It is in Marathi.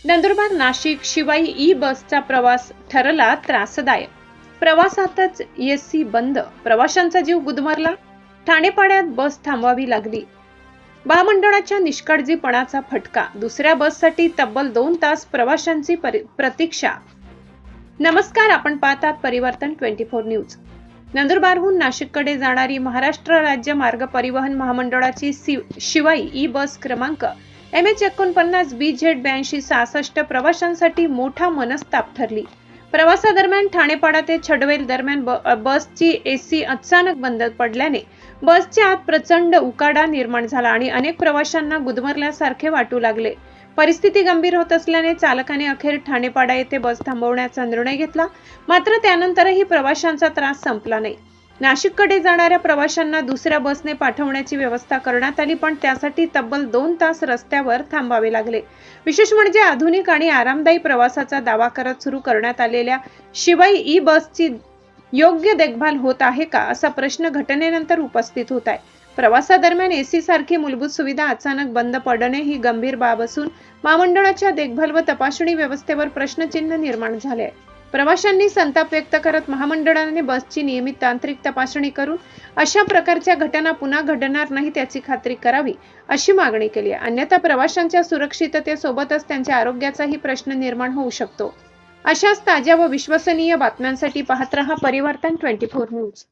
नंदुरबार नाशिक शिवाई ई बसचा प्रवास ठरला त्रासदायक. प्रवासातच एसी बंद, प्रवाशांचा जीव गुदमरला. ठाणेपाड्यात बस थांबवावी लागली. महामंडळाच्या निष्काळजीपणाचा फटका. दुसऱ्या बससाठी तब्बल 2 तास प्रवाशांची प्रतीक्षा. नमस्कार, आपण पाहतात परिवर्तन 24 न्यूज. नंदुरबारहून नाशिककडे जाणारी महाराष्ट्र राज्य मार्ग परिवहन महामंडळाची शिवाई ई बस क्रमांक MH49 BZ 8266 प्रवाशांसाठी मोठा मनस्ताप ठरली. प्रवासादरम्यान ठाणेपाडा ते छडवेल दरम्यान बसची एसी अचानक बंद पडल्याने बसच्या आत प्रचंड उकाडा निर्माण झाला आणि अनेक प्रवाशांना गुदमरल्यासारखे वाटू लागले. परिस्थिती गंभीर होत असल्याने चालकाने अखेर ठाणेपाडा येथे बस थांबवण्याचा निर्णय घेतला. मात्र त्यानंतरही प्रवाशांचा त्रास संपला नाही. नाशिककडे जाणाऱ्या प्रवाशांना दुसऱ्या बसने पाठवण्याची व्यवस्था करण्यात आली, पण त्यासाठी तब्बल 2 तास रस्त्यावर थांबावे लागले. विशेष म्हणजे आधुनिक आणि आरामदायी प्रवासाचा दावा करत सुरू करण्यात आलेल्या शिवाई ई बसची योग्य देखभाल होत आहे का, असा प्रश्न घटनेनंतर उपस्थित होत आहे. प्रवासादरम्यान एसी सारखी मूलभूत सुविधा अचानक बंद पडणे ही गंभीर बाब असून महामंडळाच्या देखभाल व तपासणी व्यवस्थेवर प्रश्नचिन्ह निर्माण झाले आहे. प्रवाशांनी संताप व्यक्त करत महामंडळाने बसची नियमित तांत्रिक तपासणी करून अशा प्रकारच्या घटना पुन्हा घडणार नाही याची खात्री करावी, अशी मागणी केली आहे. अन्यथा प्रवाशांच्या सुरक्षिततेसोबतच त्यांच्या आरोग्याचाही प्रश्न निर्माण होऊ शकतो. अशाच ताज्या व विश्वसनीय बातम्यांसाठी पाहत रहा परिवर्तन 24 न्यूज.